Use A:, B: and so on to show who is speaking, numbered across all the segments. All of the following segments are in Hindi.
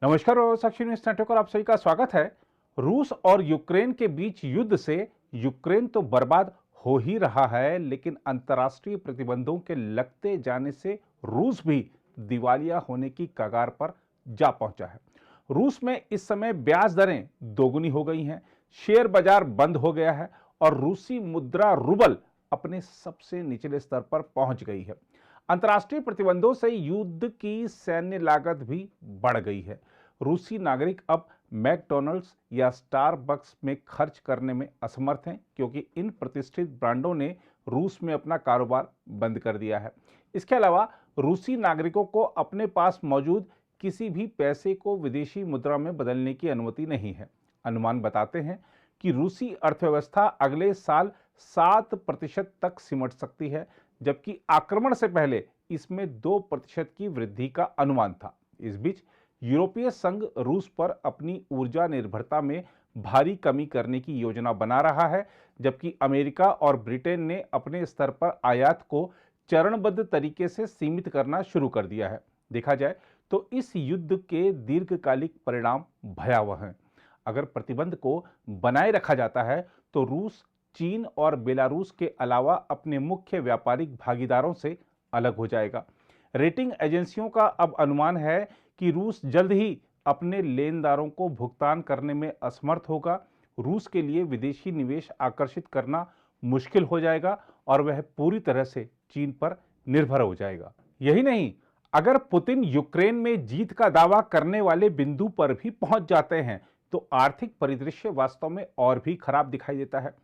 A: नमस्कार और साक्षी न्यूज नेटवर्क और आप सभी का स्वागत है। रूस और यूक्रेन के बीच युद्ध से यूक्रेन तो बर्बाद हो ही रहा है, लेकिन अंतर्राष्ट्रीय प्रतिबंधों के लगते जाने से रूस भी दिवालिया होने की कगार पर जा पहुंचा है। रूस में इस समय ब्याज दरें दोगुनी हो गई हैं, शेयर बाजार बंद हो गया है और रूसी मुद्रा रूबल अपने सबसे निचले स्तर पर पहुंच गई है। अंतर्राष्ट्रीय प्रतिबंधों से युद्ध की सैन्य लागत भी बढ़ गई है। रूसी नागरिक अब मैकडॉनल्ड्स या स्टारबक्स में खर्च करने में असमर्थ हैं, क्योंकि इन प्रतिष्ठित ब्रांडों ने रूस में अपना कारोबार बंद कर दिया है। इसके अलावा रूसी नागरिकों को अपने पास मौजूद किसी भी पैसे को विदेशी मुद्रा में बदलने की अनुमति नहीं है। अनुमान बताते हैं कि रूसी अर्थव्यवस्था अगले साल 7% तक सिमट सकती है, जबकि आक्रमण से पहले इसमें 2% की वृद्धि का अनुमान था। इस बीच यूरोपीय संघ रूस पर अपनी ऊर्जा निर्भरता में भारी कमी करने की योजना बना रहा है, जबकि अमेरिका और ब्रिटेन ने अपने स्तर पर आयात को चरणबद्ध तरीके से सीमित करना शुरू कर दिया है। देखा जाए तो इस युद्ध के दीर्घकालिक परिणाम भयावह हैं। अगर प्रतिबंध को बनाए रखा जाता है तो रूस चीन और बेलारूस के अलावा अपने मुख्य व्यापारिक भागीदारों से अलग हो जाएगा। रेटिंग एजेंसियों का अब अनुमान है कि रूस जल्द ही अपने लेनदारों को भुगतान करने में असमर्थ होगा। रूस के लिए विदेशी निवेश आकर्षित करना मुश्किल हो जाएगा और वह पूरी तरह से चीन पर निर्भर हो जाएगा। यही नहीं, अगर पुतिन यूक्रेन में जीत का दावा करने वाले बिंदु पर भी पहुंच जाते हैं तो आर्थिक परिदृश्य वास्तव में और भी खराब दिखाई देता है।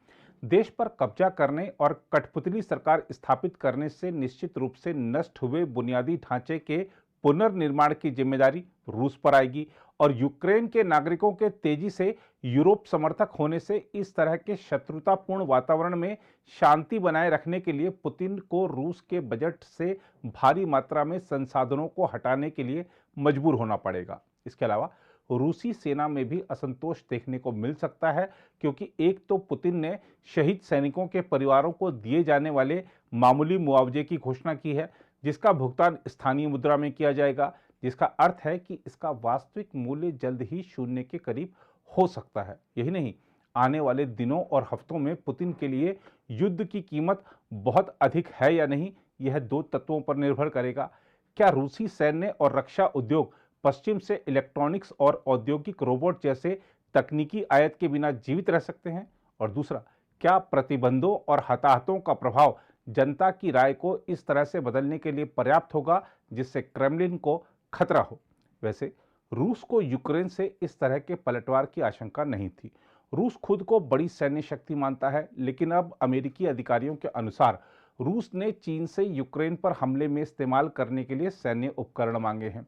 A: देश पर कब्जा करने और कठपुतली सरकार स्थापित करने से निश्चित रूप से नष्ट हुए बुनियादी ढांचे के पुनर्निर्माण की जिम्मेदारी रूस पर आएगी और यूक्रेन के नागरिकों के तेजी से यूरोप समर्थक होने से इस तरह के शत्रुतापूर्ण वातावरण में शांति बनाए रखने के लिए पुतिन को रूस के बजट से भारी मात्रा में संसाधनों को हटाने के लिए मजबूर होना पड़ेगा। इसके अलावा रूसी सेना में भी असंतोष देखने को मिल सकता है, क्योंकि एक तो पुतिन ने शहीद सैनिकों के परिवारों को दिए जाने वाले मामूली मुआवजे की घोषणा की है, जिसका भुगतान स्थानीय मुद्रा में किया जाएगा, जिसका अर्थ है कि इसका वास्तविक मूल्य जल्द ही शून्य के करीब हो सकता है। यही नहीं, आने वाले दिनों और हफ्तों में पुतिन के लिए युद्ध की कीमत बहुत अधिक है या नहीं, यह दो तत्वों पर निर्भर करेगा। क्या रूसी सैन्य और रक्षा उद्योग पश्चिम से इलेक्ट्रॉनिक्स और औद्योगिक रोबोट जैसे तकनीकी आयात के बिना जीवित रह सकते हैं? और दूसरा, क्या प्रतिबंधों और हताहतों का प्रभाव जनता की राय को इस तरह से बदलने के लिए पर्याप्त होगा जिससे क्रेमलिन को खतरा हो? वैसे रूस को यूक्रेन से इस तरह के पलटवार की आशंका नहीं थी। रूस खुद को बड़ी सैन्य शक्ति मानता है, लेकिन अब अमेरिकी अधिकारियों के अनुसार रूस ने चीन से यूक्रेन पर हमले में इस्तेमाल करने के लिए सैन्य उपकरण मांगे हैं।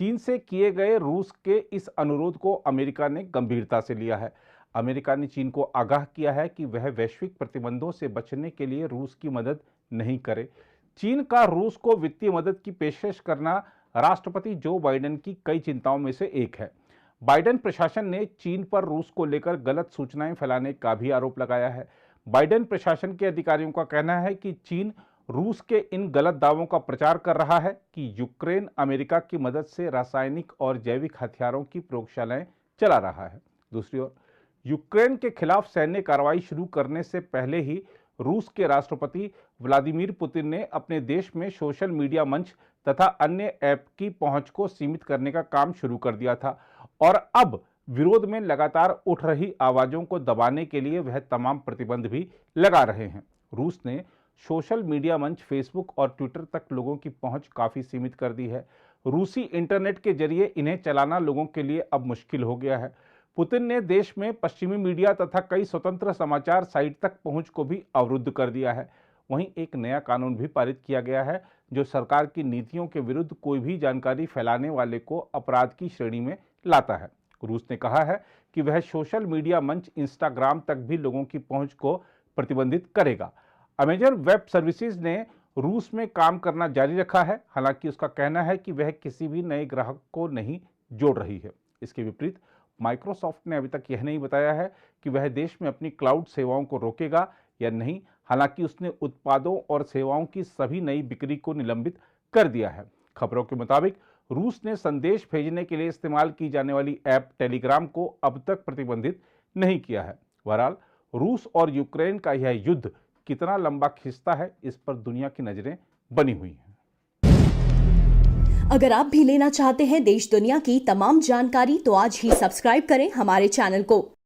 A: चीन से किए गए रूस के इस अनुरोध को अमेरिका ने गंभीरता से लिया है। अमेरिका ने चीन को आगाह किया है कि वह वैश्विक प्रतिबंधों से बचने के लिए रूस की मदद नहीं करे। चीन का रूस को वित्तीय मदद की पेशकश करना राष्ट्रपति जो बाइडेन की कई चिंताओं में से एक है। बाइडेन प्रशासन ने चीन पर रूस को लेकर गलत सूचनाएं फैलाने का भी आरोप लगाया है। बाइडेन प्रशासन के अधिकारियों का कहना है कि चीन रूस के इन गलत दावों का प्रचार कर रहा है कि यूक्रेन अमेरिका की मदद से रासायनिक और जैविक हथियारों की प्रयोगशालाएं चला रहा है। दूसरी ओर, यूक्रेन के खिलाफ सैन्य कार्रवाई शुरू करने से पहले ही रूस के राष्ट्रपति व्लादिमीर पुतिन ने अपने देश में सोशल मीडिया मंच तथा अन्य ऐप की पहुंच को सीमित करने का काम शुरू कर दिया था और अब विरोध में लगातार उठ रही आवाजों को दबाने के लिए वह तमाम प्रतिबंध भी लगा रहे हैं। रूस ने सोशल मीडिया मंच फेसबुक और ट्विटर तक लोगों की पहुंच काफी सीमित कर दी है। रूसी इंटरनेट के जरिए इन्हें चलाना लोगों के लिए अब मुश्किल हो गया है। पुतिन ने देश में पश्चिमी मीडिया तथा कई स्वतंत्र समाचार साइट तक पहुंच को भी अवरुद्ध कर दिया है। वहीं एक नया कानून भी पारित किया गया है जो सरकार की नीतियों के विरुद्ध कोई भी जानकारी फैलाने वाले को अपराध की श्रेणी में लाता है। रूस ने कहा है कि वह सोशल मीडिया मंच इंस्टाग्राम तक भी लोगों की पहुंच को प्रतिबंधित करेगा। अमेजन वेब सर्विसेज ने रूस में काम करना जारी रखा है, हालांकि उसका कहना है कि वह किसी भी नए ग्राहक को नहीं जोड़ रही है। इसके विपरीत माइक्रोसॉफ्ट ने अभी तक यह नहीं बताया है कि वह देश में अपनी क्लाउड सेवाओं को रोकेगा या नहीं। हालांकि उसने उत्पादों और सेवाओं की सभी नई बिक्री को निलंबित कर दिया है। खबरों के मुताबिक रूस ने संदेश भेजने के लिए इस्तेमाल की जाने वाली ऐप टेलीग्राम को अब तक प्रतिबंधित नहीं किया है। बहरहाल रूस और यूक्रेन का यह युद्ध कितना लंबा खिंचता है, इस पर दुनिया की नजरें बनी हुई हैं।
B: अगर आप भी लेना चाहते हैं देश दुनिया की तमाम जानकारी तो आज ही सब्सक्राइब करें हमारे चैनल को।